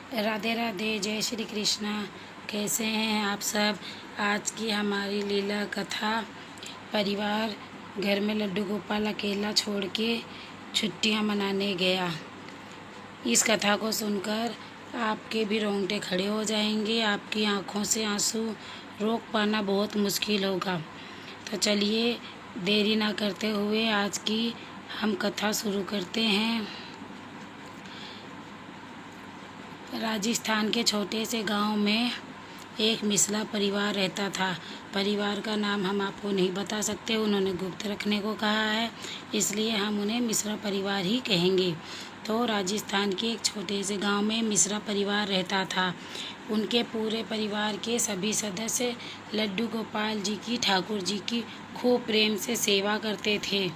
राधे राधे, जय श्री कृष्णा। कैसे हैं आप सब। आज की हमारी लीला कथा, परिवार घर में लड्डू गोपाल अकेला छोड़ के छुट्टियां मनाने गया। इस कथा को सुनकर आपके भी रोंगटे खड़े हो जाएंगे, आपकी आंखों से आंसू रोक पाना बहुत मुश्किल होगा। तो चलिए देरी ना करते हुए आज की हम कथा शुरू करते हैं। राजस्थान के छोटे से गांव में एक मिश्रा परिवार रहता था। परिवार का नाम हम आपको नहीं बता सकते, उन्होंने गुप्त रखने को कहा है, इसलिए हम उन्हें मिश्रा परिवार ही कहेंगे। तो राजस्थान के एक छोटे से गांव में मिश्रा परिवार रहता था। उनके पूरे परिवार के सभी सदस्य लड्डू गोपाल जी की, ठाकुर जी की खूब प्रेम से सेवा करते थे।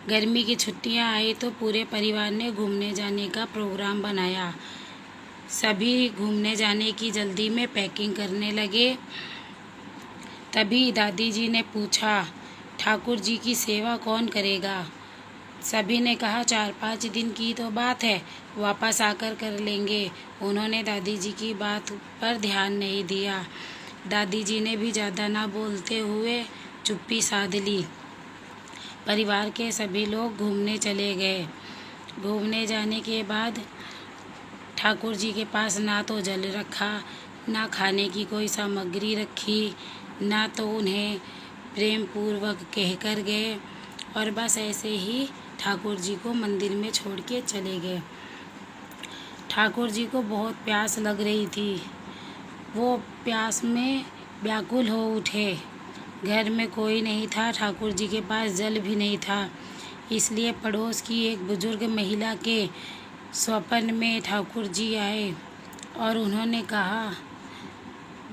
गर्मी की छुट्टियां आई तो पूरे परिवार ने घूमने जाने का प्रोग्राम बनाया। सभी घूमने जाने की जल्दी में पैकिंग करने लगे। तभी दादी जी ने पूछा, ठाकुर जी की सेवा कौन करेगा। सभी ने कहा 4-5 दिन की तो बात है, वापस आकर कर लेंगे। उन्होंने दादी जी की बात पर ध्यान नहीं दिया। दादी जी ने भी ज़्यादा ना बोलते हुए चुप्पी साध ली। परिवार के सभी लोग घूमने चले गए। घूमने जाने के बाद ठाकुर जी के पास ना तो जल रखा, ना खाने की कोई सामग्री रखी, ना तो उन्हें प्रेम पूर्वक कहकर गए, और बस ऐसे ही ठाकुर जी को मंदिर में छोड़ के चले गए। ठाकुर जी को बहुत प्यास लग रही थी। वो प्यास में व्याकुल हो उठे। घर में कोई नहीं था, ठाकुर जी के पास जल भी नहीं था। इसलिए पड़ोस की एक बुजुर्ग महिला के स्वप्न में ठाकुर जी आए और उन्होंने कहा,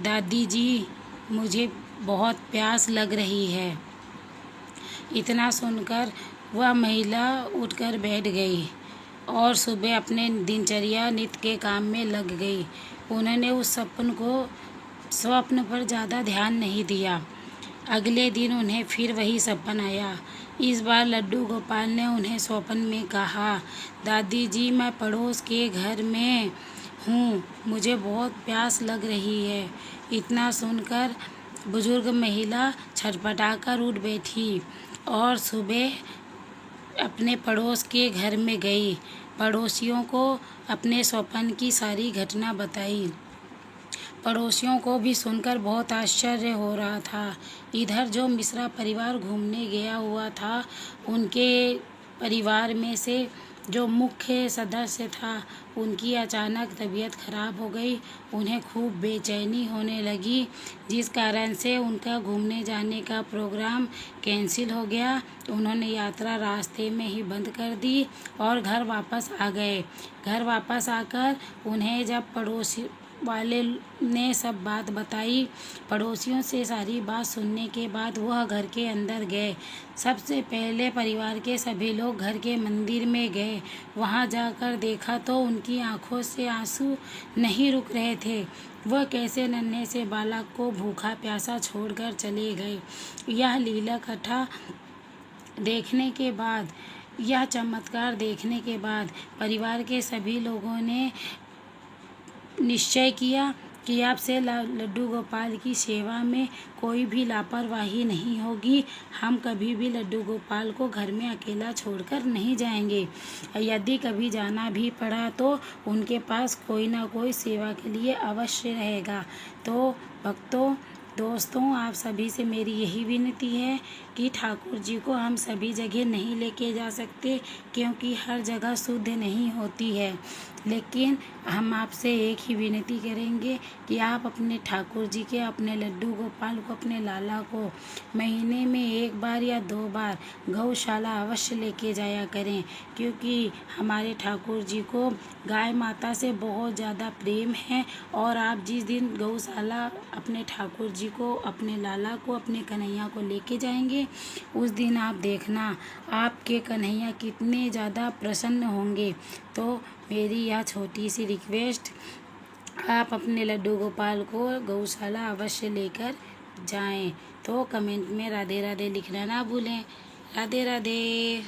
दादी जी मुझे बहुत प्यास लग रही है। इतना सुनकर वह महिला उठकर बैठ गई और सुबह अपने दिनचर्या नित्य के काम में लग गई। उन्होंने उस स्वप्न पर ज़्यादा ध्यान नहीं दिया। अगले दिन उन्हें फिर वही सपना आया। इस बार लड्डू गोपाल ने उन्हें स्वप्न में कहा, दादी जी मैं पड़ोस के घर में हूँ, मुझे बहुत प्यास लग रही है। इतना सुनकर बुजुर्ग महिला छटपटाकर उठ बैठी और सुबह अपने पड़ोस के घर में गई। पड़ोसियों को अपने स्वप्न की सारी घटना बताई। पड़ोसियों को भी सुनकर बहुत आश्चर्य हो रहा था। इधर जो मिश्रा परिवार घूमने गया हुआ था, उनके परिवार में से जो मुख्य सदस्य था, उनकी अचानक तबीयत खराब हो गई। उन्हें खूब बेचैनी होने लगी, जिस कारण से उनका घूमने जाने का प्रोग्राम कैंसिल हो गया। उन्होंने यात्रा रास्ते में ही बंद कर दी और घर वापस आ गए। घर वापस आकर उन्हें जब पड़ोसी वाले ने सब बात बताई, पड़ोसियों से सारी बात सुनने के बाद वह घर के अंदर गए। सबसे पहले परिवार के सभी लोग घर के मंदिर में गए। वहां जाकर देखा तो उनकी आंखों से आंसू नहीं रुक रहे थे। वह कैसे नन्हे से बालक को भूखा प्यासा छोड़कर चले गए। यह लीला कथा देखने के बाद, यह चमत्कार देखने के बाद परिवार के सभी लोगों ने निश्चय किया कि अब से लड्डू गोपाल की सेवा में कोई भी लापरवाही नहीं होगी। हम कभी भी लड्डू गोपाल को घर में अकेला छोड़कर नहीं जाएंगे। यदि कभी जाना भी पड़ा तो उनके पास कोई ना कोई सेवा के लिए अवश्य रहेगा। तो भक्तों, दोस्तों, आप सभी से मेरी यही विनती है कि ठाकुर जी को हम सभी जगह नहीं लेके जा सकते, क्योंकि हर जगह शुद्ध नहीं होती है। लेकिन हम आपसे एक ही विनती करेंगे कि आप अपने ठाकुर जी के, अपने लड्डू गोपाल को, अपने लाला को महीने में 1 बार या 2 बार गौशाला अवश्य लेके जाया करें, क्योंकि हमारे ठाकुर जी को गाय माता से बहुत ज़्यादा प्रेम है। और आप जिस दिन गौशाला अपने ठाकुर जी को, अपने लाला को, अपने कन्हैया को लेके जाएंगे, उस दिन आप देखना आपके कन्हैया कितने ज़्यादा प्रसन्न होंगे। तो मेरी यह छोटी सी रिक्वेस्ट, आप अपने लड्डू गोपाल को गौशाला अवश्य लेकर जाएं। तो कमेंट में राधे राधे लिखना ना भूलें। राधे राधे।